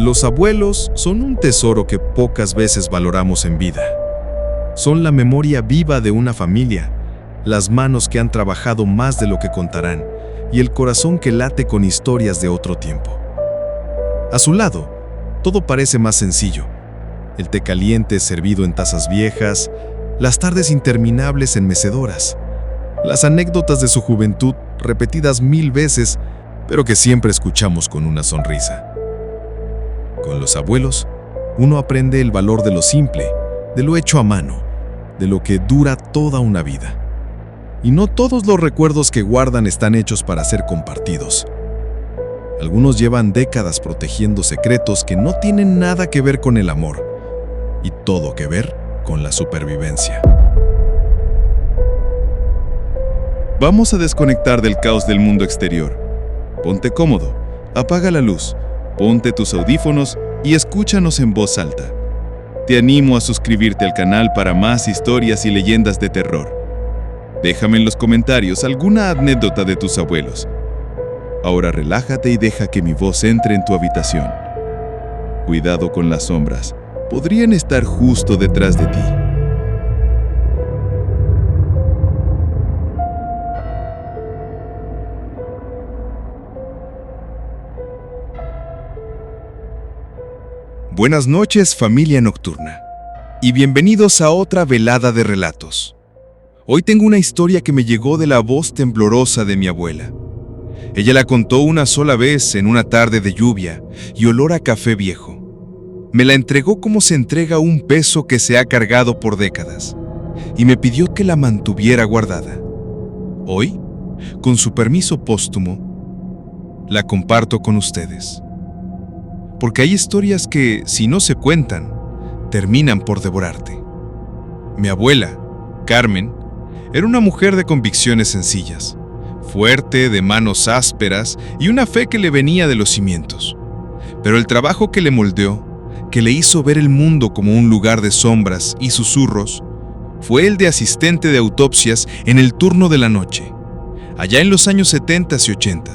Los abuelos son un tesoro que pocas veces valoramos en vida. Son la memoria viva de una familia, las manos que han trabajado más de lo que contarán y el corazón que late con historias de otro tiempo. A su lado, todo parece más sencillo. El té caliente servido en tazas viejas, las tardes interminables en mecedoras, las anécdotas de su juventud repetidas 1000 veces, pero que siempre escuchamos con una sonrisa. Con los abuelos, uno aprende el valor de lo simple, de lo hecho a mano, de lo que dura toda una vida. Y no todos los recuerdos que guardan están hechos para ser compartidos. Algunos llevan décadas protegiendo secretos que no tienen nada que ver con el amor, y todo que ver con la supervivencia. Vamos a desconectar del caos del mundo exterior. Ponte cómodo, apaga la luz, ponte tus audífonos y escúchanos en voz alta. Te animo a suscribirte al canal para más historias y leyendas de terror. Déjame en los comentarios alguna anécdota de tus abuelos. Ahora relájate y deja que mi voz entre en tu habitación. Cuidado con las sombras, podrían estar justo detrás de ti. Buenas noches, familia nocturna, y bienvenidos a otra velada de relatos. Hoy tengo una historia que me llegó de la voz temblorosa de mi abuela. Ella la contó una sola vez en una tarde de lluvia y olor a café viejo. Me la entregó como se entrega un peso que se ha cargado por décadas, y me pidió que la mantuviera guardada. Hoy, con su permiso póstumo, la comparto con ustedes. Porque hay historias que, si no se cuentan, terminan por devorarte. Mi abuela, Carmen, era una mujer de convicciones sencillas, fuerte, de manos ásperas y una fe que le venía de los cimientos. Pero el trabajo que le moldeó, que le hizo ver el mundo como un lugar de sombras y susurros, fue el de asistente de autopsias en el turno de la noche, allá en los años 70 y 80.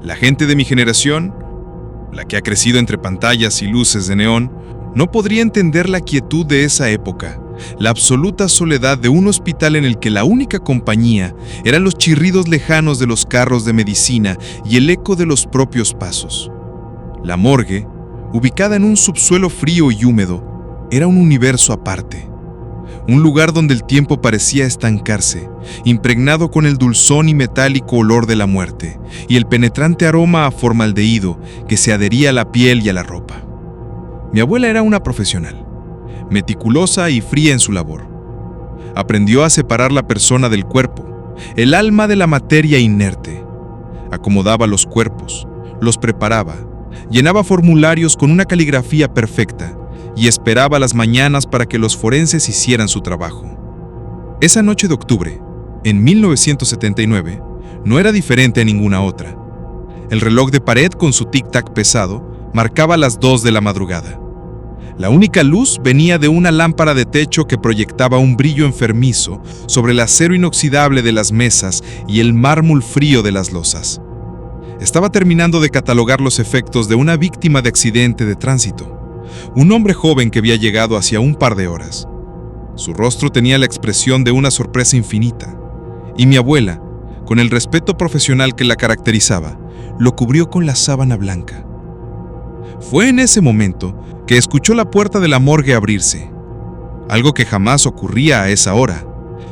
La gente de mi generación, la que ha crecido entre pantallas y luces de neón, no podría entender la quietud de esa época, la absoluta soledad de un hospital en el que la única compañía eran los chirridos lejanos de los carros de medicina y el eco de los propios pasos. La morgue, ubicada en un subsuelo frío y húmedo, era un universo aparte. Un lugar donde el tiempo parecía estancarse, impregnado con el dulzón y metálico olor de la muerte y el penetrante aroma a formaldehído que se adhería a la piel y a la ropa. Mi abuela era una profesional, meticulosa y fría en su labor. Aprendió a separar la persona del cuerpo, el alma de la materia inerte. Acomodaba los cuerpos, los preparaba, llenaba formularios con una caligrafía perfecta y esperaba las mañanas para que los forenses hicieran su trabajo. Esa noche de octubre, en 1979, no era diferente a ninguna otra. El reloj de pared con su tic-tac pesado marcaba las 2 de la madrugada. La única luz venía de una lámpara de techo que proyectaba un brillo enfermizo sobre el acero inoxidable de las mesas y el mármol frío de las losas. Estaba terminando de catalogar los efectos de una víctima de accidente de tránsito. Un hombre joven que había llegado hacía un par de horas. Su rostro tenía la expresión de una sorpresa infinita, y mi abuela, con el respeto profesional que la caracterizaba, lo cubrió con la sábana blanca. Fue en ese momento que escuchó la puerta de la morgue abrirse, algo que jamás ocurría a esa hora.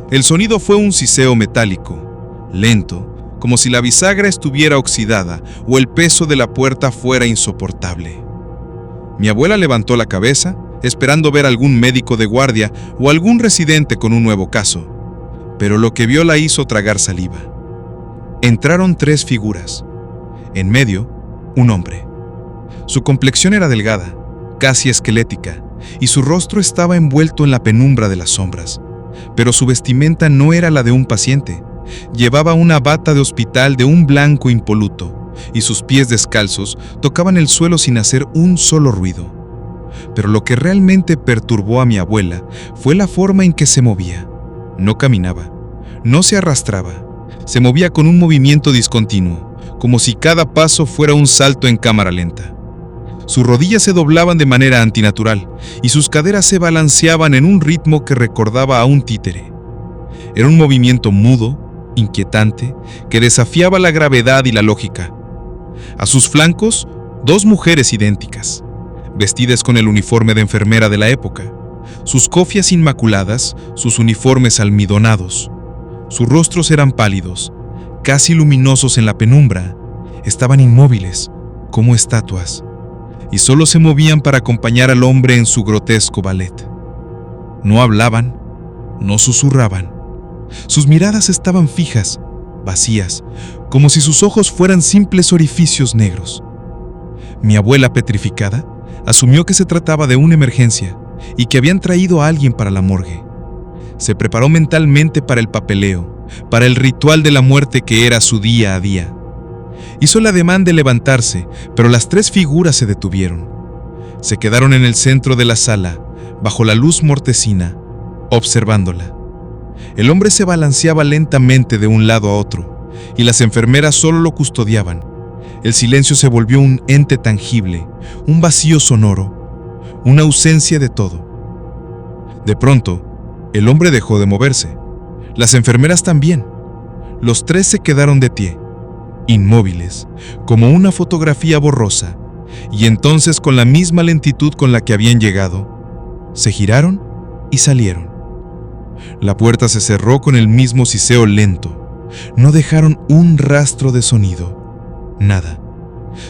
El sonido fue un siseo metálico, lento, como si la bisagra estuviera oxidada o el peso de la puerta fuera insoportable. Mi abuela levantó la cabeza, esperando ver algún médico de guardia o algún residente con un nuevo caso, pero lo que vio la hizo tragar saliva. Entraron 3 figuras. En medio, un hombre. Su complexión era delgada, casi esquelética, y su rostro estaba envuelto en la penumbra de las sombras. Pero su vestimenta no era la de un paciente. Llevaba una bata de hospital de un blanco impoluto, y sus pies descalzos tocaban el suelo sin hacer un solo ruido. Pero lo que realmente perturbó a mi abuela fue la forma en que se movía. No caminaba, no se arrastraba, se movía con un movimiento discontinuo, como si cada paso fuera un salto en cámara lenta. Sus rodillas se doblaban de manera antinatural y sus caderas se balanceaban en un ritmo que recordaba a un títere. Era un movimiento mudo, inquietante, que desafiaba la gravedad y la lógica. A sus flancos, dos mujeres idénticas, vestidas con el uniforme de enfermera de la época, sus cofias inmaculadas, sus uniformes almidonados. Sus rostros eran pálidos, casi luminosos en la penumbra, estaban inmóviles, como estatuas, y solo se movían para acompañar al hombre en su grotesco ballet. No hablaban, no susurraban. Sus miradas estaban fijas, vacías, como si sus ojos fueran simples orificios negros. Mi abuela, petrificada, asumió que se trataba de una emergencia y que habían traído a alguien para la morgue. Se preparó mentalmente para el papeleo, para el ritual de la muerte que era su día a día. Hizo el ademán de levantarse, pero las tres figuras se detuvieron. Se quedaron en el centro de la sala, bajo la luz mortecina, observándola. El hombre se balanceaba lentamente de un lado a otro, y las enfermeras solo lo custodiaban. El silencio se volvió un ente tangible, un vacío sonoro, una ausencia de todo. De pronto, el hombre dejó de moverse. Las enfermeras también. Los tres se quedaron de pie, inmóviles, como una fotografía borrosa, y entonces, con la misma lentitud con la que habían llegado, se giraron y salieron. La puerta se cerró con el mismo siseo lento. No dejaron un rastro de sonido. Nada.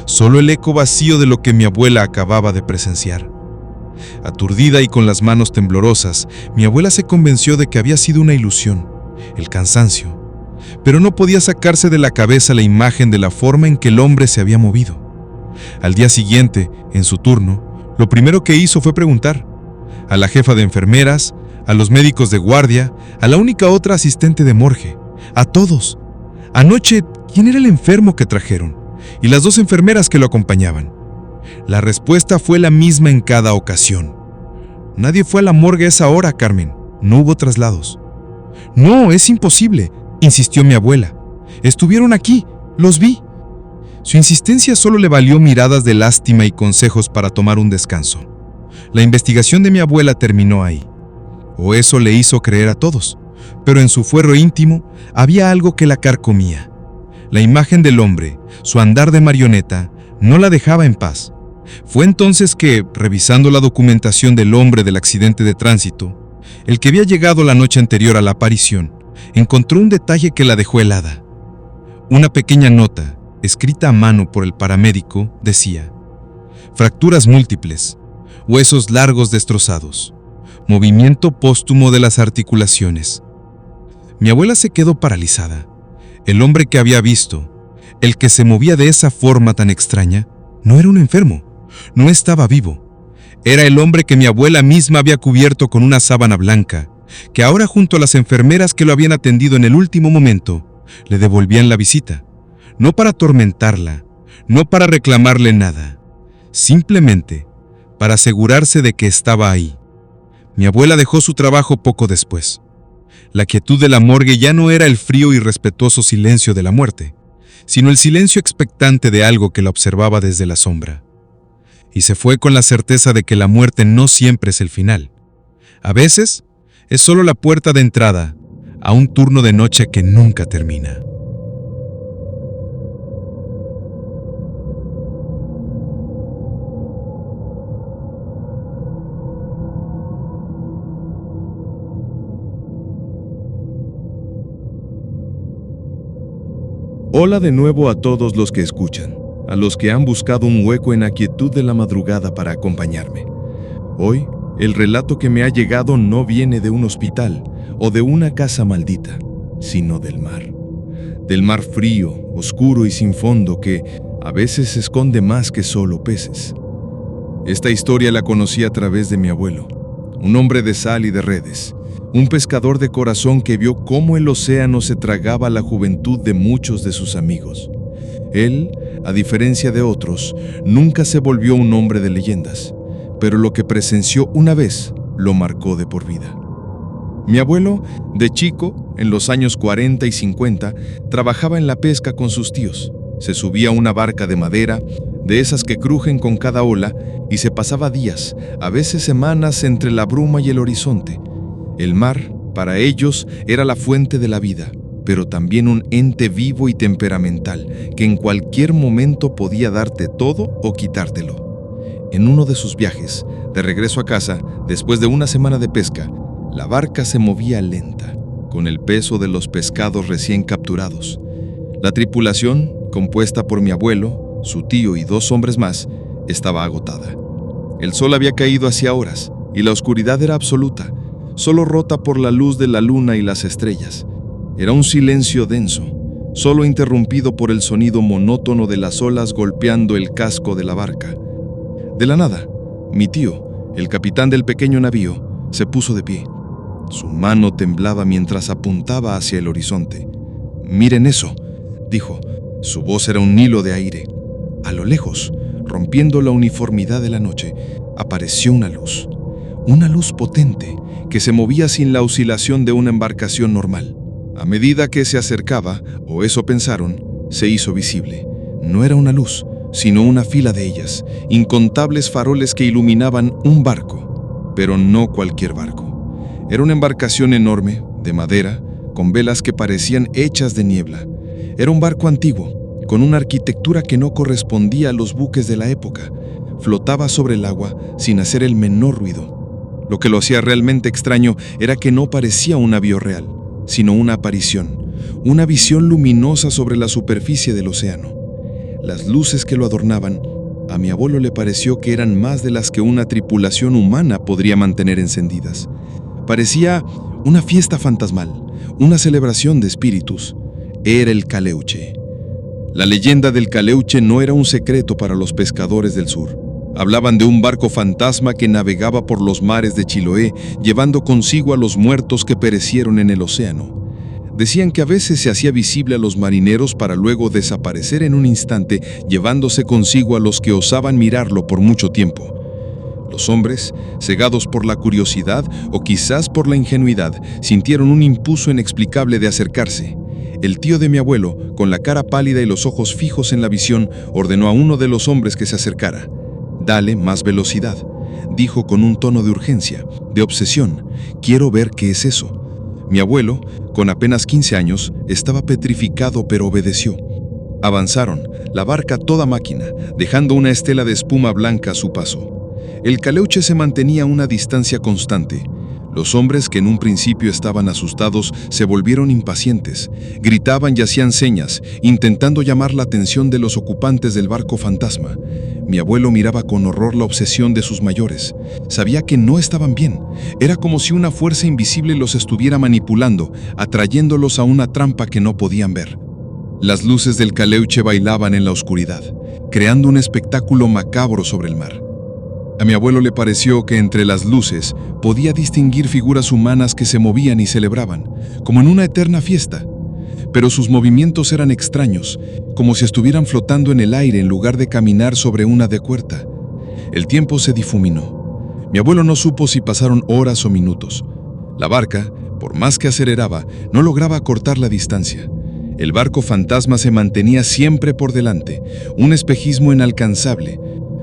Solo el eco vacío de lo que mi abuela acababa de presenciar. Aturdida y con las manos temblorosas, mi abuela se convenció de que había sido una ilusión, el cansancio, pero no podía sacarse de la cabeza la imagen de la forma en que el hombre se había movido. Al día siguiente, en su turno, lo primero que hizo fue preguntar a la jefa de enfermeras, a los médicos de guardia, a la única otra asistente de morgue, a todos. Anoche, ¿quién era el enfermo que trajeron? Y las dos enfermeras que lo acompañaban. La respuesta fue la misma en cada ocasión. Nadie fue a la morgue a esa hora, Carmen. No hubo traslados. No, es imposible, insistió mi abuela. Estuvieron aquí, los vi. Su insistencia solo le valió miradas de lástima y consejos para tomar un descanso. La investigación de mi abuela terminó ahí. O eso le hizo creer a todos, pero en su fuero íntimo había algo que la carcomía. La imagen del hombre, su andar de marioneta, no la dejaba en paz. Fue entonces que, revisando la documentación del hombre del accidente de tránsito, el que había llegado la noche anterior a la aparición, encontró un detalle que la dejó helada. Una pequeña nota, escrita a mano por el paramédico, decía: fracturas múltiples, huesos largos destrozados, movimiento póstumo de las articulaciones. Mi abuela se quedó paralizada. El hombre que había visto, el que se movía de esa forma tan extraña, no era un enfermo, no estaba vivo. Era el hombre que mi abuela misma había cubierto con una sábana blanca, que ahora, junto a las enfermeras que lo habían atendido en el último momento, le devolvían la visita, no para atormentarla, no para reclamarle nada, simplemente para asegurarse de que estaba ahí. Mi abuela dejó su trabajo poco después. La quietud de la morgue ya no era el frío y respetuoso silencio de la muerte, sino el silencio expectante de algo que la observaba desde la sombra. Y se fue con la certeza de que la muerte no siempre es el final. A veces, es solo la puerta de entrada a un turno de noche que nunca termina. Hola de nuevo a todos los que escuchan, a los que han buscado un hueco en la quietud de la madrugada para acompañarme. Hoy, el relato que me ha llegado no viene de un hospital o de una casa maldita, sino del mar. Del mar frío, oscuro y sin fondo que a veces esconde más que solo peces. Esta historia la conocí a través de mi abuelo, un hombre de sal y de redes, un pescador de corazón que vio cómo el océano se tragaba la juventud de muchos de sus amigos. Él, a diferencia de otros, nunca se volvió un hombre de leyendas, pero lo que presenció una vez lo marcó de por vida. Mi abuelo, de chico, en los años 40 y 50, trabajaba en la pesca con sus tíos. Se subía a una barca de madera, de esas que crujen con cada ola, y se pasaba días, a veces semanas, entre la bruma y el horizonte. El mar, para ellos, era la fuente de la vida, pero también un ente vivo y temperamental, que en cualquier momento podía darte todo o quitártelo. En uno de sus viajes, de regreso a casa, después de una semana de pesca, la barca se movía lenta, con el peso de los pescados recién capturados. La tripulación, compuesta por mi abuelo, su tío y 2 hombres más, estaba agotada. El sol había caído hacía horas, y la oscuridad era absoluta, solo rota por la luz de la luna y las estrellas. Era un silencio denso, solo interrumpido por el sonido monótono de las olas golpeando el casco de la barca. De la nada, mi tío, el capitán del pequeño navío, se puso de pie. Su mano temblaba mientras apuntaba hacia el horizonte. «Miren eso», dijo. Su voz era un hilo de aire. A lo lejos, rompiendo la uniformidad de la noche, apareció una luz potente que se movía sin la oscilación de una embarcación normal. A medida que se acercaba, o eso pensaron, se hizo visible. No era una luz, sino una fila de ellas, incontables faroles que iluminaban un barco, pero no cualquier barco. Era una embarcación enorme, de madera, con velas que parecían hechas de niebla. Era un barco antiguo, con una arquitectura que no correspondía a los buques de la época. Flotaba sobre el agua sin hacer el menor ruido. Lo que lo hacía realmente extraño era que no parecía un navío real, sino una aparición, una visión luminosa sobre la superficie del océano. Las luces que lo adornaban, a mi abuelo le pareció que eran más de las que una tripulación humana podría mantener encendidas. Parecía una fiesta fantasmal, una celebración de espíritus. Era el Caleuche. La leyenda del Caleuche no era un secreto para los pescadores del sur. Hablaban de un barco fantasma que navegaba por los mares de Chiloé, llevando consigo a los muertos que perecieron en el océano. Decían que a veces se hacía visible a los marineros para luego desaparecer en un instante, llevándose consigo a los que osaban mirarlo por mucho tiempo. Los hombres, cegados por la curiosidad o quizás por la ingenuidad, sintieron un impulso inexplicable de acercarse. El tío de mi abuelo, con la cara pálida y los ojos fijos en la visión, ordenó a uno de los hombres que se acercara. «Dale más velocidad», dijo con un tono de urgencia, de obsesión. «Quiero ver qué es eso». Mi abuelo, con apenas 15 años, estaba petrificado pero obedeció. Avanzaron, la barca a toda máquina, dejando una estela de espuma blanca a su paso. El Caleuche se mantenía a una distancia constante. Los hombres, que en un principio estaban asustados, se volvieron impacientes. Gritaban y hacían señas, intentando llamar la atención de los ocupantes del barco fantasma. Mi abuelo miraba con horror la obsesión de sus mayores. Sabía que no estaban bien. Era como si una fuerza invisible los estuviera manipulando, atrayéndolos a una trampa que no podían ver. Las luces del Caleuche bailaban en la oscuridad, creando un espectáculo macabro sobre el mar. A mi abuelo le pareció que entre las luces podía distinguir figuras humanas que se movían y celebraban, como en una eterna fiesta. Pero sus movimientos eran extraños, como si estuvieran flotando en el aire en lugar de caminar sobre una de cuerda. El tiempo se difuminó. Mi abuelo no supo si pasaron horas o minutos. La barca, por más que aceleraba, no lograba acortar la distancia. El barco fantasma se mantenía siempre por delante, un espejismo inalcanzable.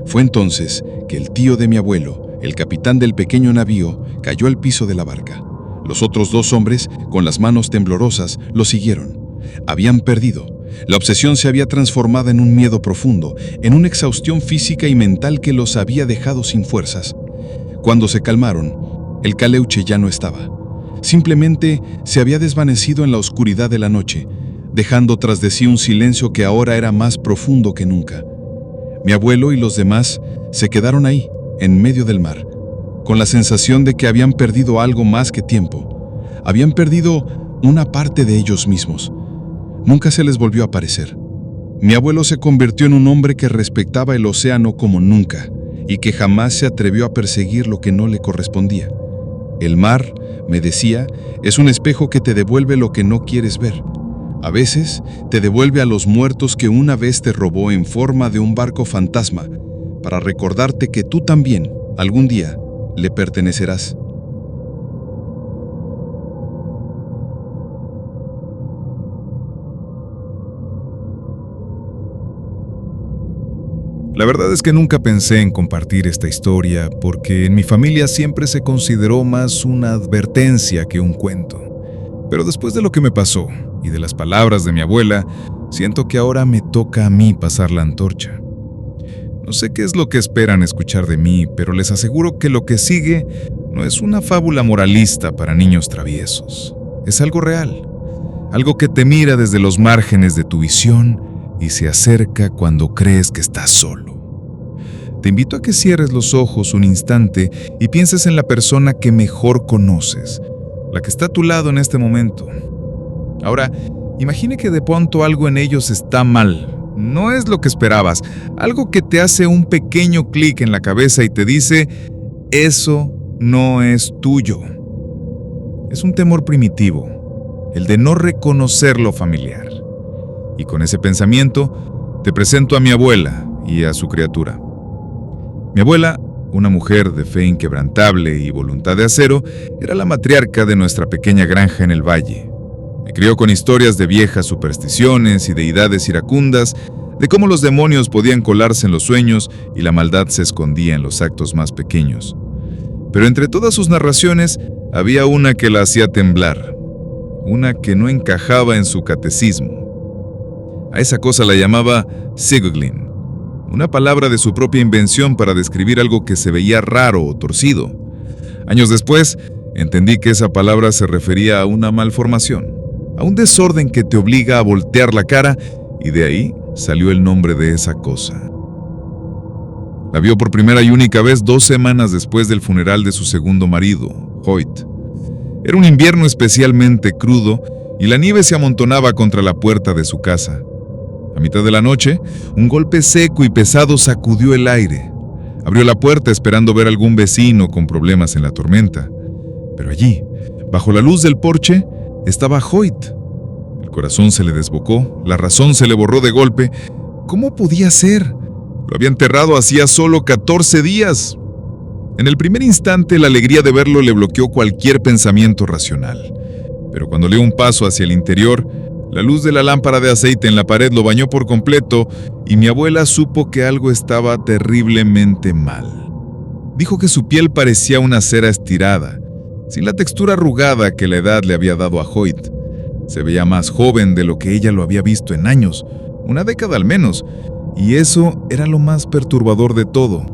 Fue entonces que el tío de mi abuelo, el capitán del pequeño navío, cayó al piso de la barca. Los otros 2 hombres, con las manos temblorosas, lo siguieron. Habían perdido. La obsesión se había transformado en un miedo profundo, en una exhaustión física y mental que los había dejado sin fuerzas. Cuando se calmaron, el Caleuche ya no estaba. Simplemente se había desvanecido en la oscuridad de la noche, dejando tras de sí un silencio que ahora era más profundo que nunca. Mi abuelo y los demás se quedaron ahí, en medio del mar, con la sensación de que habían perdido algo más que tiempo. Habían perdido una parte de ellos mismos. Nunca se les volvió a aparecer. Mi abuelo se convirtió en un hombre que respetaba el océano como nunca y que jamás se atrevió a perseguir lo que no le correspondía. El mar, me decía, es un espejo que te devuelve lo que no quieres ver. A veces te devuelve a los muertos que una vez te robó en forma de un barco fantasma, para recordarte que tú también, algún día, le pertenecerás. La verdad es que nunca pensé en compartir esta historia porque en mi familia siempre se consideró más una advertencia que un cuento. Pero después de lo que me pasó y de las palabras de mi abuela, siento que ahora me toca a mí pasar la antorcha. No sé qué es lo que esperan escuchar de mí, pero les aseguro que lo que sigue no es una fábula moralista para niños traviesos. Es algo real, algo que te mira desde los márgenes de tu visión y se acerca cuando crees que estás solo. Te invito a que cierres los ojos un instante y pienses en la persona que mejor conoces, la que está a tu lado en este momento. Ahora, imagine que de pronto algo en ellos está mal. No es lo que esperabas, algo que te hace un pequeño clic en la cabeza y te dice, eso no es tuyo. Es un temor primitivo, el de no reconocer lo familiar. Y con ese pensamiento, te presento a mi abuela y a su criatura. Mi abuela, una mujer de fe inquebrantable y voluntad de acero, era la matriarca de nuestra pequeña granja en el valle. Me crió con historias de viejas supersticiones y deidades iracundas, de cómo los demonios podían colarse en los sueños y la maldad se escondía en los actos más pequeños. Pero entre todas sus narraciones, había una que la hacía temblar, una que no encajaba en su catecismo. A esa cosa la llamaba Sigurglin, una palabra de su propia invención para describir algo que se veía raro o torcido. Años después, entendí que esa palabra se refería a una malformación, a un desorden que te obliga a voltear la cara, y de ahí salió el nombre de esa cosa. La vio por primera y única vez 2 semanas después del funeral de su segundo marido, Hoyt. Era un invierno especialmente crudo y la nieve se amontonaba contra la puerta de su casa. A mitad de la noche, un golpe seco y pesado sacudió el aire. Abrió la puerta esperando ver algún vecino con problemas en la tormenta. Pero allí, bajo la luz del porche, estaba Hoyt. El corazón se le desbocó, la razón se le borró de golpe. ¿Cómo podía ser? Lo había enterrado hacía solo 14 días. En el primer instante, la alegría de verlo le bloqueó cualquier pensamiento racional. Pero cuando dio un paso hacia el interior, la luz de la lámpara de aceite en la pared lo bañó por completo y mi abuela supo que algo estaba terriblemente mal. Dijo que su piel parecía una cera estirada, sin la textura arrugada que la edad le había dado a Hoyt. Se veía más joven de lo que ella lo había visto en años, una década al menos, y eso era lo más perturbador de todo.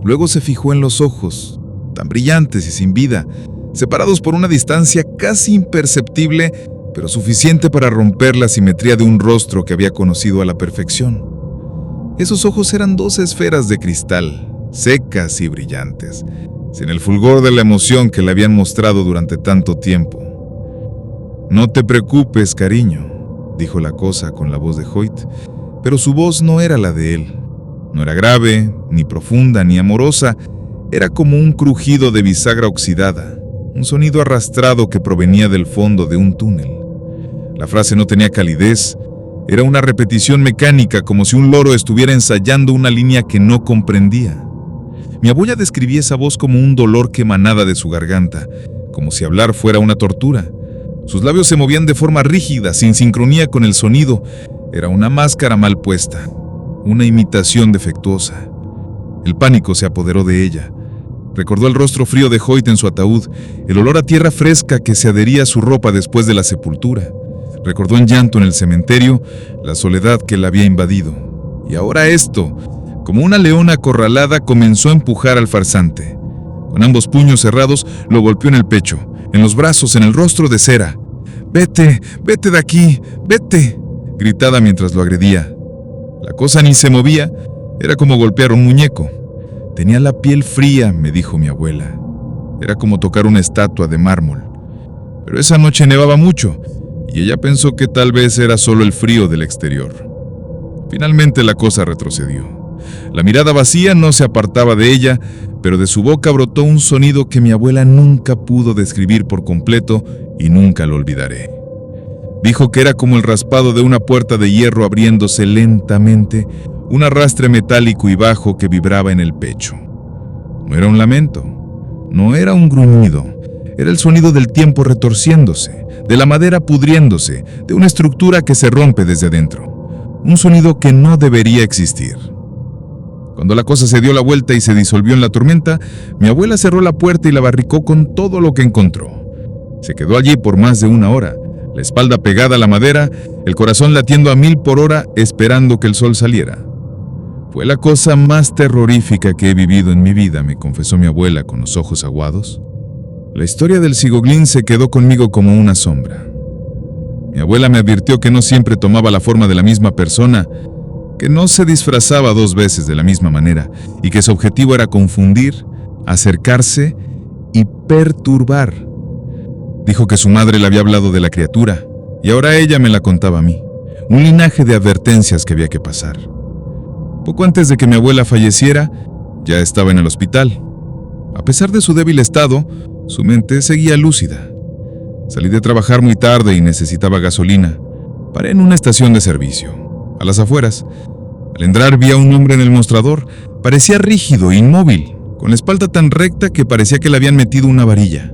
Luego se fijó en los ojos, tan brillantes y sin vida, separados por una distancia casi imperceptible, pero suficiente para romper la simetría de un rostro que había conocido a la perfección. Esos ojos eran 2 esferas de cristal, secas y brillantes, sin el fulgor de la emoción que le habían mostrado durante tanto tiempo. «No te preocupes, cariño», dijo la cosa con la voz de Hoyt, pero su voz no era la de él. No era grave, ni profunda, ni amorosa. Era como un crujido de bisagra oxidada, un sonido arrastrado que provenía del fondo de un túnel. La frase no tenía calidez, era una repetición mecánica, como si un loro estuviera ensayando una línea que no comprendía. Mi abuela describía esa voz como un dolor que emanaba de su garganta, como si hablar fuera una tortura. Sus labios se movían de forma rígida, sin sincronía con el sonido. Era una máscara mal puesta, una imitación defectuosa. El pánico se apoderó de ella. Recordó el rostro frío de Hoyt en su ataúd, el olor a tierra fresca que se adhería a su ropa después de la sepultura. Recordó en llanto en el cementerio la soledad que la había invadido. Y ahora esto, como una leona acorralada, comenzó a empujar al farsante. Con ambos puños cerrados, lo golpeó en el pecho, en los brazos, en el rostro de cera. «Vete, vete de aquí, vete», gritaba mientras lo agredía. La cosa ni se movía, era como golpear un muñeco. Tenía la piel fría, me dijo mi abuela. Era como tocar una estatua de mármol. Pero esa noche nevaba mucho, y ella pensó que tal vez era solo el frío del exterior. Finalmente la cosa retrocedió. La mirada vacía no se apartaba de ella, pero de su boca brotó un sonido que mi abuela nunca pudo describir por completo y nunca lo olvidaré. Dijo que era como el raspado de una puerta de hierro abriéndose lentamente, un arrastre metálico y bajo que vibraba en el pecho. No era un lamento, no era un gruñido, era el sonido del tiempo retorciéndose, de la madera pudriéndose, de una estructura que se rompe desde adentro. Un sonido que no debería existir. Cuando la cosa se dio la vuelta y se disolvió en la tormenta, mi abuela cerró la puerta y la barricó con todo lo que encontró. Se quedó allí por más de 1 hora, la espalda pegada a la madera, el corazón latiendo a 1000 por hora, esperando que el sol saliera. Fue la cosa más terrorífica que he vivido en mi vida, me confesó mi abuela con los ojos aguados. La historia del Sigoglin se quedó conmigo como una sombra. Mi abuela me advirtió que no siempre tomaba la forma de la misma persona, que no se disfrazaba 2 veces de la misma manera y que su objetivo era confundir, acercarse y perturbar. Dijo que su madre le había hablado de la criatura y ahora ella me la contaba a mí, un linaje de advertencias que había que pasar. Poco antes de que mi abuela falleciera, ya estaba en el hospital. A pesar de su débil estado, su mente seguía lúcida. Salí de trabajar muy tarde y necesitaba gasolina. Paré en una estación de servicio, a las afueras. Al entrar vi a un hombre en el mostrador. Parecía rígido, inmóvil, con la espalda tan recta que parecía que le habían metido una varilla.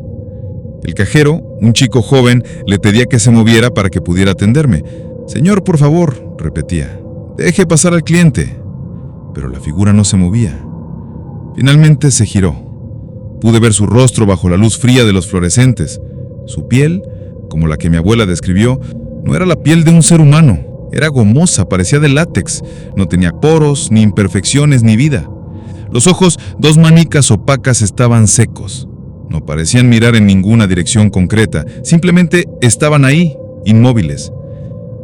El cajero, un chico joven, le pedía que se moviera para que pudiera atenderme. «Señor, por favor», repetía, «deje pasar al cliente». Pero la figura no se movía. Finalmente se giró. Pude ver su rostro bajo la luz fría de los fluorescentes. Su piel, como la que mi abuela describió, no era la piel de un ser humano. Era gomosa, parecía de látex. No tenía poros, ni imperfecciones, ni vida. Los ojos, 2 manicas opacas, estaban secos. No parecían mirar en ninguna dirección concreta. Simplemente estaban ahí, inmóviles.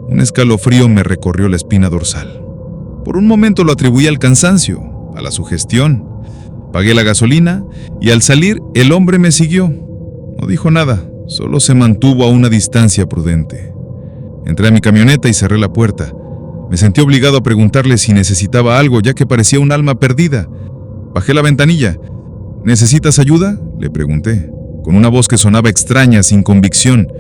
Un escalofrío me recorrió la espina dorsal. Por un momento lo atribuí al cansancio, a la sugestión. Pagué la gasolina y al salir el hombre me siguió. No dijo nada, solo se mantuvo a una distancia prudente. Entré a mi camioneta y cerré la puerta. Me sentí obligado a preguntarle si necesitaba algo, ya que parecía un alma perdida. Bajé la ventanilla. ¿Necesitas ayuda?, le pregunté, con una voz que sonaba extraña, sin convicción.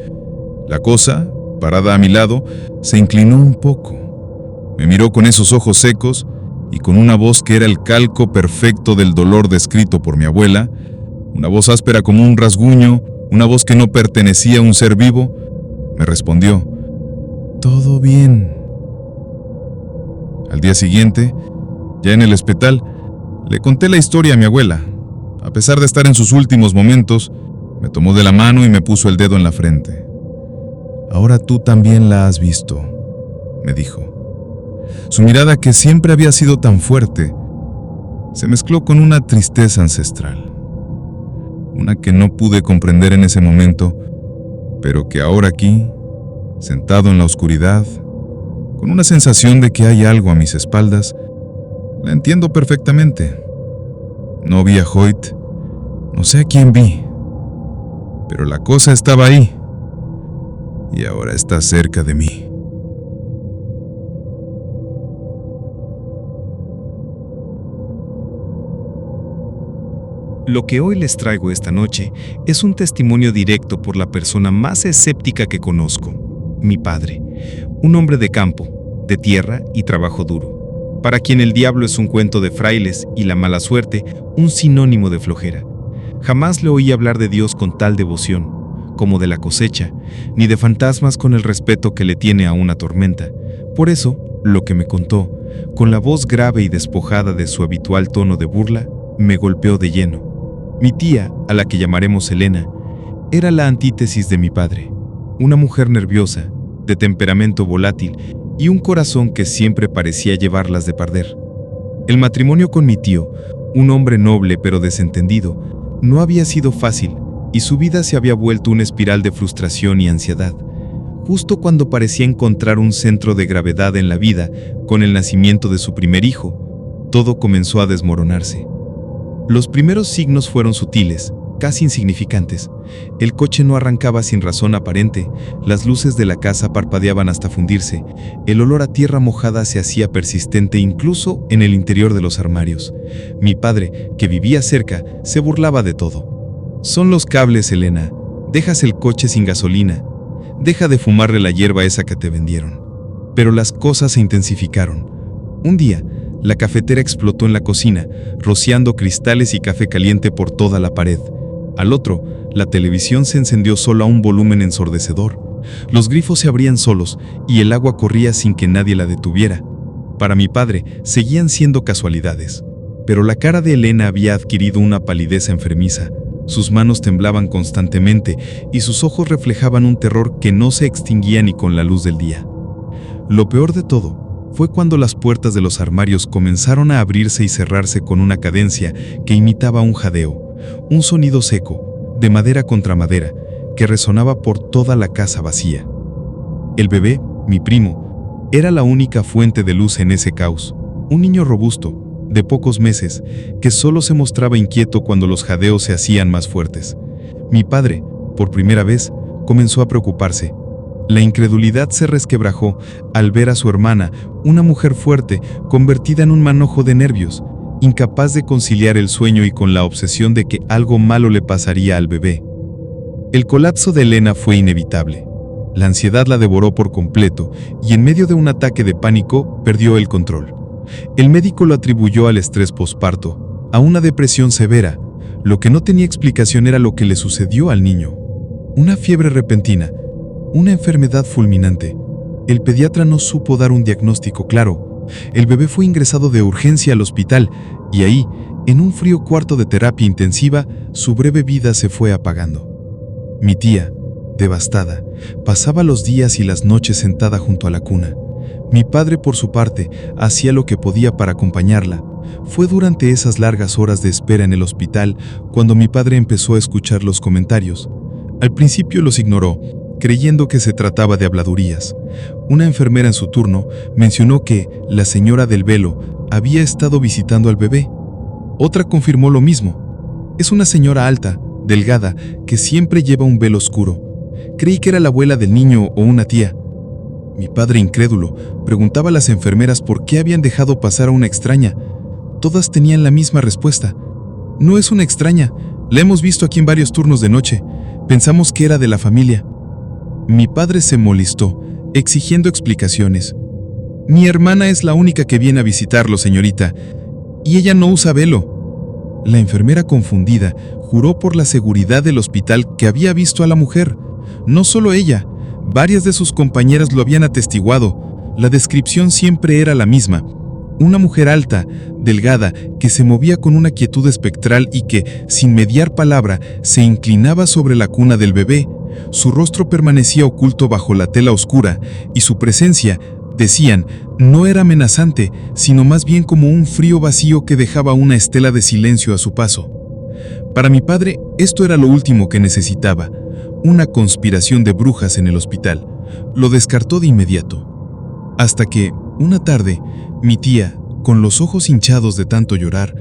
La cosa, parada a mi lado, se inclinó un poco. Me miró con esos ojos secos y con una voz que era el calco perfecto del dolor descrito por mi abuela, una voz áspera como un rasguño, una voz que no pertenecía a un ser vivo, me respondió: «Todo bien». Al día siguiente, ya en el hospital, le conté la historia a mi abuela. A pesar de estar en sus últimos momentos, me tomó de la mano y me puso el dedo en la frente. «Ahora tú también la has visto», me dijo. Su mirada, que siempre había sido tan fuerte, se mezcló con una tristeza ancestral. Una que no pude comprender en ese momento, pero que ahora aquí, sentado en la oscuridad, con una sensación de que hay algo a mis espaldas, la entiendo perfectamente. No vi a Hoyt, no sé a quién vi, pero la cosa estaba ahí y ahora está cerca de mí. Lo que hoy les traigo esta noche es un testimonio directo por la persona más escéptica que conozco, mi padre, un hombre de campo, de tierra y trabajo duro, para quien el diablo es un cuento de frailes y la mala suerte un sinónimo de flojera. Jamás le oí hablar de Dios con tal devoción, como de la cosecha, ni de fantasmas con el respeto que le tiene a una tormenta. Por eso, lo que me contó, con la voz grave y despojada de su habitual tono de burla, me golpeó de lleno. Mi tía, a la que llamaremos Elena, era la antítesis de mi padre, una mujer nerviosa, de temperamento volátil y un corazón que siempre parecía llevarlas de perder. El matrimonio con mi tío, un hombre noble pero desentendido, no había sido fácil y su vida se había vuelto una espiral de frustración y ansiedad. Justo cuando parecía encontrar un centro de gravedad en la vida, con el nacimiento de su primer hijo, todo comenzó a desmoronarse. Los primeros signos fueron sutiles, casi insignificantes. El coche no arrancaba sin razón aparente, las luces de la casa parpadeaban hasta fundirse, el olor a tierra mojada se hacía persistente incluso en el interior de los armarios. Mi padre, que vivía cerca, se burlaba de todo. «Son los cables, Elena. Dejas el coche sin gasolina. Deja de fumarle la hierba esa que te vendieron». Pero las cosas se intensificaron. Un día, la cafetera explotó en la cocina, rociando cristales y café caliente por toda la pared. Al otro, la televisión se encendió sola a un volumen ensordecedor. Los grifos se abrían solos y el agua corría sin que nadie la detuviera. Para mi padre, seguían siendo casualidades. Pero la cara de Elena había adquirido una palidez enfermiza. Sus manos temblaban constantemente y sus ojos reflejaban un terror que no se extinguía ni con la luz del día. Lo peor de todo fue cuando las puertas de los armarios comenzaron a abrirse y cerrarse con una cadencia que imitaba un jadeo, un sonido seco, de madera contra madera, que resonaba por toda la casa vacía. El bebé, mi primo, era la única fuente de luz en ese caos, un niño robusto, de pocos meses, que solo se mostraba inquieto cuando los jadeos se hacían más fuertes. Mi padre, por primera vez, comenzó a preocuparse. La incredulidad se resquebrajó al ver a su hermana, una mujer fuerte, convertida en un manojo de nervios, incapaz de conciliar el sueño y con la obsesión de que algo malo le pasaría al bebé. El colapso de Elena fue inevitable. La ansiedad la devoró por completo y en medio de un ataque de pánico perdió el control. El médico lo atribuyó al estrés posparto, a una depresión severa. Lo que no tenía explicación era lo que le sucedió al niño. Una fiebre repentina, una enfermedad fulminante. El pediatra no supo dar un diagnóstico claro. El bebé fue ingresado de urgencia al hospital y ahí, en un frío cuarto de terapia intensiva, su breve vida se fue apagando. Mi tía, devastada, pasaba los días y las noches sentada junto a la cuna. Mi padre, por su parte, hacía lo que podía para acompañarla. Fue durante esas largas horas de espera en el hospital cuando mi padre empezó a escuchar los comentarios. Al principio los ignoró, creyendo que se trataba de habladurías. Una enfermera en su turno mencionó que la señora del velo había estado visitando al bebé. Otra confirmó lo mismo. Es una señora alta, delgada, que siempre lleva un velo oscuro. Creí que era la abuela del niño o una tía. Mi padre, incrédulo, preguntaba a las enfermeras por qué habían dejado pasar a una extraña. Todas tenían la misma respuesta. No es una extraña, la hemos visto aquí en varios turnos de noche. Pensamos que era de la familia. Mi padre se molestó, exigiendo explicaciones. Mi hermana es la única que viene a visitarlo, señorita, y ella no usa velo. La enfermera, confundida, juró por la seguridad del hospital que había visto a la mujer. No solo ella, varias de sus compañeras lo habían atestiguado. La descripción siempre era la misma. Una mujer alta, delgada, que se movía con una quietud espectral y que, sin mediar palabra, se inclinaba sobre la cuna del bebé. Su rostro permanecía oculto bajo la tela oscura y su presencia, decían, no era amenazante, sino más bien como un frío vacío que dejaba una estela de silencio a su paso. Para mi padre, esto era lo último que necesitaba, una conspiración de brujas en el hospital. Lo descartó de inmediato. Hasta que, una tarde, mi tía, con los ojos hinchados de tanto llorar,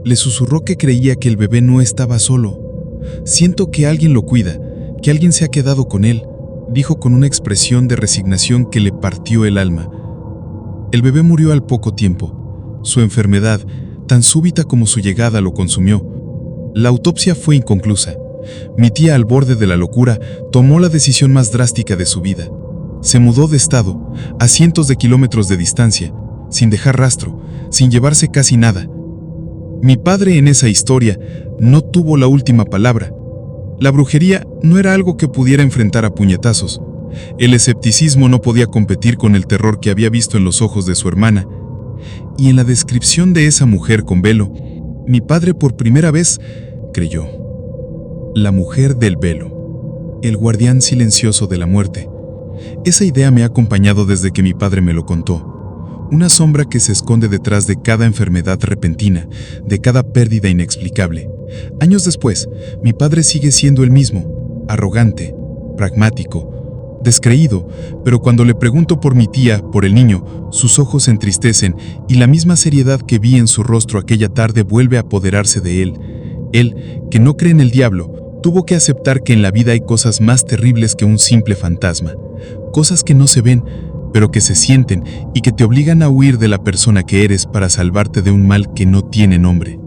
le susurró que creía que el bebé no estaba solo. Siento que alguien lo cuida, que alguien se ha quedado con él, dijo con una expresión de resignación que le partió el alma. El bebé murió al poco tiempo. Su enfermedad, tan súbita como su llegada, lo consumió. La autopsia fue inconclusa. Mi tía, al borde de la locura, tomó la decisión más drástica de su vida. Se mudó de estado, a cientos de kilómetros de distancia, sin dejar rastro, sin llevarse casi nada. Mi padre en esa historia no tuvo la última palabra. La brujería no era algo que pudiera enfrentar a puñetazos. El escepticismo no podía competir con el terror que había visto en los ojos de su hermana. Y en la descripción de esa mujer con velo, mi padre por primera vez creyó. La mujer del velo, el guardián silencioso de la muerte. Esa idea me ha acompañado desde que mi padre me lo contó. Una sombra que se esconde detrás de cada enfermedad repentina, de cada pérdida inexplicable. Años después, mi padre sigue siendo el mismo, arrogante, pragmático, descreído, pero cuando le pregunto por mi tía, por el niño, sus ojos se entristecen y la misma seriedad que vi en su rostro aquella tarde vuelve a apoderarse de él. Él, que no cree en el diablo, tuvo que aceptar que en la vida hay cosas más terribles que un simple fantasma, cosas que no se ven, pero que se sienten y que te obligan a huir de la persona que eres para salvarte de un mal que no tiene nombre.